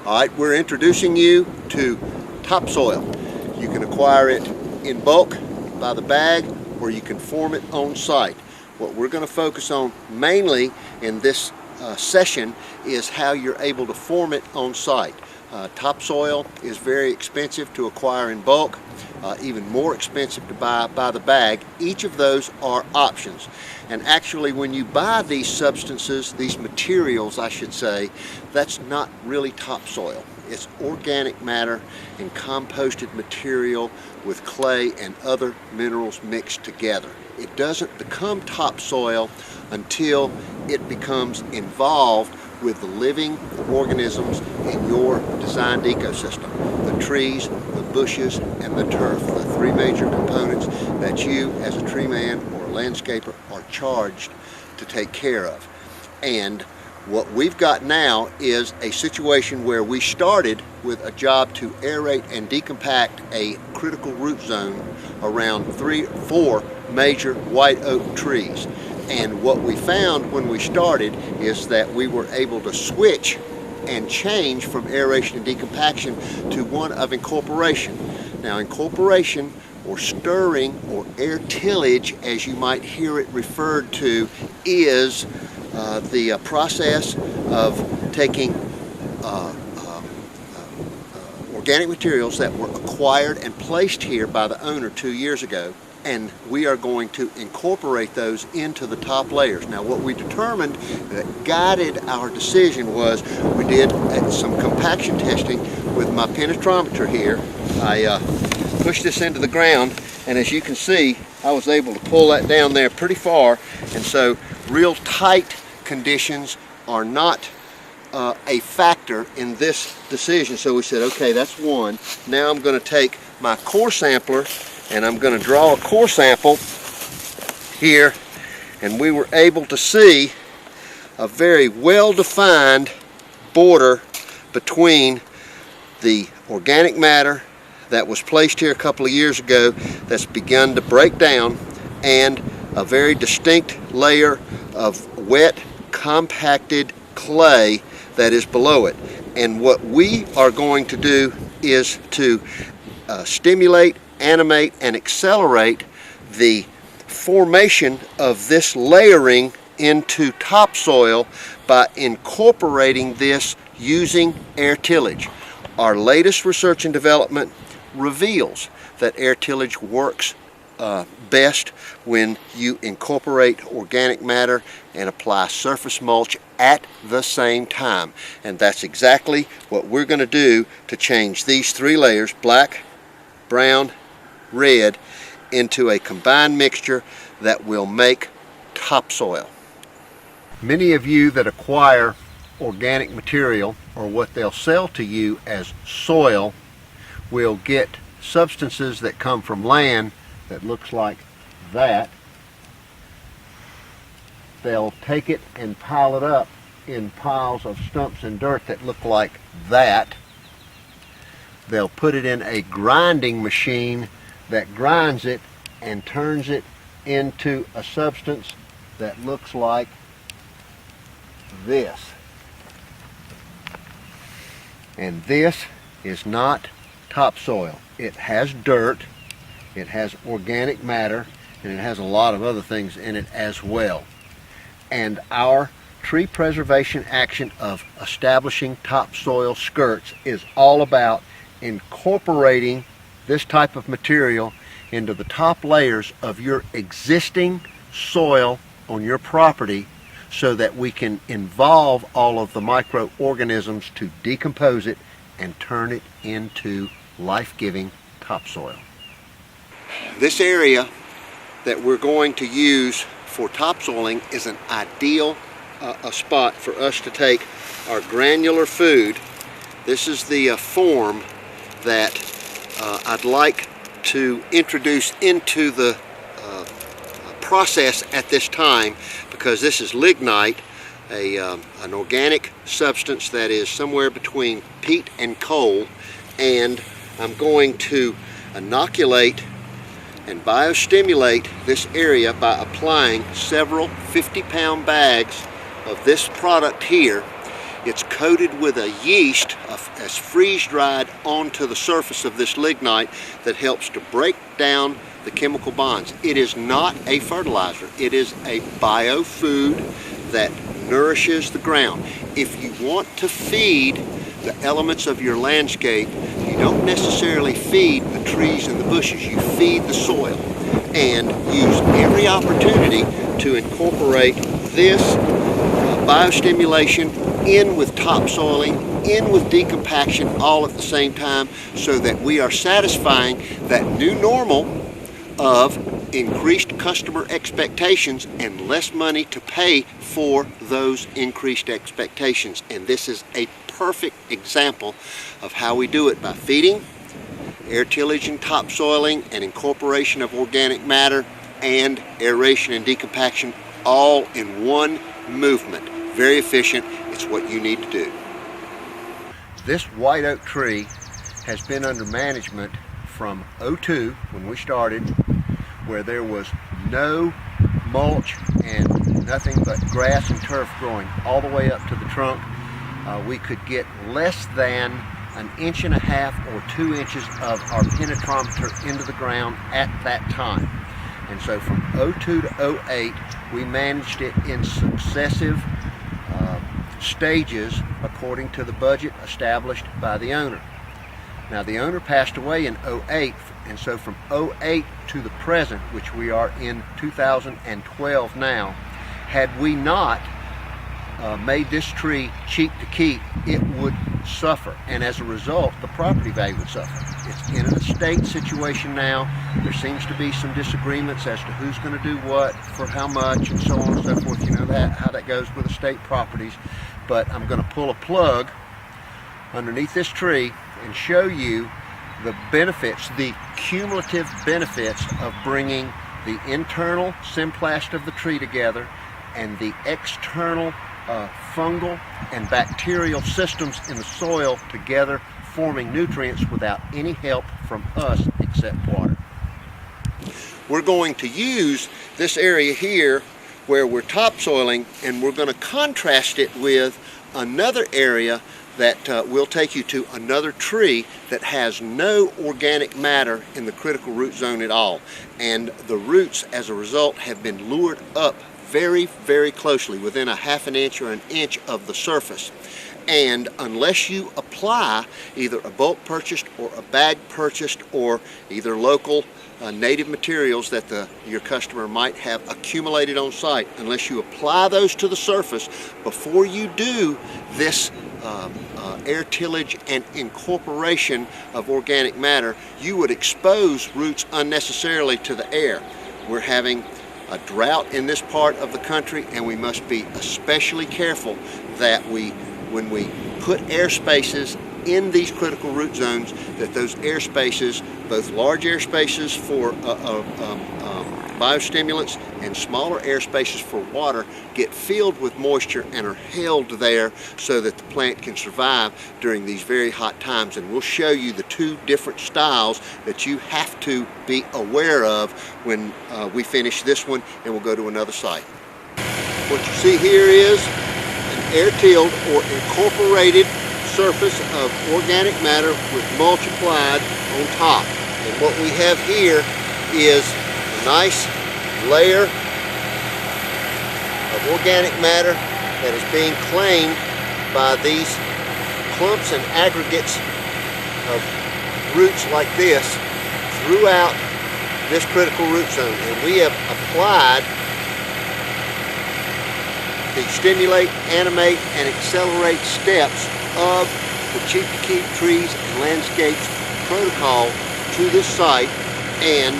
All right, we're introducing you to topsoil. You can acquire it in bulk by the bag, or you can form it on site. What we're going to focus on mainly in this session is how you're able to form it on site. Topsoil is very expensive to acquire in bulk, even more expensive to buy by the bag. Each of those are options. And actually, when you buy these substances, these materials I should say, that's not really topsoil. It's organic matter and composted material with clay and other minerals mixed together. It doesn't become topsoil until it becomes involved with the living organisms in your designed ecosystem. The trees, the bushes, and the turf. The three major components that you as a tree man or a landscaper are charged to take care of. And what we've got now is a situation where we started with a job to aerate and decompact a critical root zone around 3 or 4 major white oak trees. And what we found when we started is that we were able to switch and change from aeration and decompaction to one of incorporation. Now, incorporation, or stirring, or air tillage as you might hear it referred to, is the process of taking organic materials that were acquired and placed here by the owner 2 years ago, and we are going to incorporate those into the top layers. Now, what we determined that guided our decision was we did some compaction testing with my penetrometer here. I pushed this into the ground, and as you can see, I was able to pull that down there pretty far, and so real tight conditions are not a factor in this decision. So we said, okay, that's one. Now I'm going to take my core sampler and I'm going to draw a core sample here, and we were able to see a very well-defined border between the organic matter that was placed here a couple of years ago that's begun to break down, and a very distinct layer of wet, compacted clay that is below it. And what we are going to do is to stimulate, animate, and accelerate the formation of this layering into topsoil by incorporating this using air tillage. Our latest research and development reveals that air tillage works best when you incorporate organic matter and apply surface mulch at the same time. And that's exactly what we're going to do to change these 3 layers, black, brown, red, into a combined mixture that will make topsoil. Many of you that acquire organic material, or what they'll sell to you as soil, will get substances that come from land that looks like that. They'll take it and pile it up in piles of stumps and dirt that look like that. They'll put it in a grinding machine that grinds it and turns it into a substance that looks like this. And this is not topsoil. It has dirt, it has organic matter, and it has a lot of other things in it as well. And our tree preservation action of establishing topsoil skirts is all about incorporating this type of material into the top layers of your existing soil on your property, so that we can involve all of the microorganisms to decompose it and turn it into life-giving topsoil. This area that we're going to use for topsoiling is an ideal spot for us to take our granular food. This is the form that I'd like to introduce into the process at this time, because this is lignite, an organic substance that is somewhere between peat and coal, and I'm going to inoculate and biostimulate this area by applying several 50-pound bags of this product here It's coated with a yeast that's freeze-dried onto the surface of this lignite that helps to break down the chemical bonds. It is not a fertilizer. It is a biofood that nourishes the ground. If you want to feed the elements of your landscape, you don't necessarily feed the trees and the bushes. You feed the soil, and use every opportunity to incorporate this biostimulation in with topsoiling, in with decompaction, all at the same time, so that we are satisfying that new normal of increased customer expectations and less money to pay for those increased expectations. And this is a perfect example of how we do it, by feeding, air tillage and topsoiling, and incorporation of organic matter, and aeration and decompaction, all in one movement. Very efficient. It's what you need to do. This white oak tree has been under management from '02, when we started, where there was no mulch and nothing but grass and turf growing all the way up to the trunk. We could get less than 1.5 inches or 2 inches of our penetrometer into the ground at that time. And so from '02 to '08, we managed it in successive stages according to the budget established by the owner. Now, the owner passed away in '08, and so from '08 to the present, which we are in 2012 now, had we not made this tree cheap to keep, it would suffer, and as a result, the property value would suffer. It's in an estate situation now. There seems to be some disagreements as to who's going to do what for how much, and so on and so forth. You know how that goes with estate properties. But I'm going to pull a plug underneath this tree and show you the benefits, the cumulative benefits of bringing the internal symplast of the tree together and the external fungal and bacterial systems in the soil together, forming nutrients without any help from us except water. We're going to use this area here where we're topsoiling, and we're going to contrast it with another area that will take you to another tree that has no organic matter in the critical root zone at all. And the roots, as a result, have been lured up very, very closely, within 1/2 inch or 1 inch of the surface. And unless you apply either a bulk purchased or a bag purchased, or either local native materials that your customer might have accumulated on site, unless you apply those to the surface before you do this air tillage and incorporation of organic matter, you would expose roots unnecessarily to the air. We're having a drought in this part of the country, and we must be especially careful that when we put air spaces in these critical root zones, that those air spaces, both large air spaces for biostimulants and smaller air spaces for water, get filled with moisture and are held there so that the plant can survive during these very hot times. And we'll show you the two different styles that you have to be aware of when we finish this one, and we'll go to another site. What you see here is an air-tilled or incorporated surface of organic matter with mulch applied on top. And what we have here is a nice layer of organic matter that is being claimed by these clumps and aggregates of roots like this throughout this critical root zone. And we have applied the stimulate, animate, and accelerate steps of the Cheap to Keep Trees and Landscapes protocol to this site, and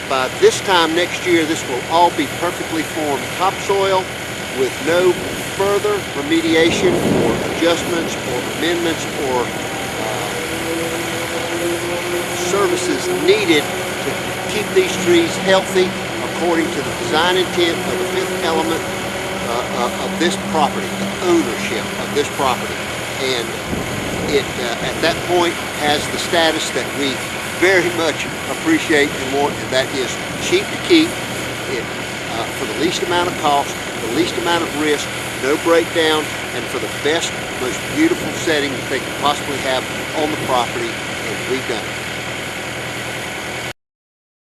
by this time next year, this will all be perfectly formed topsoil with no further remediation or adjustments or amendments or services needed to keep these trees healthy according to the design intent of the fifth element of this property, the ownership of this property. And it, at that point, has the status that we very much appreciate and want, and that is cheap to keep, it, for the least amount of cost, the least amount of risk, no breakdown, and for the best, most beautiful setting that they could possibly have on the property, and we've done it.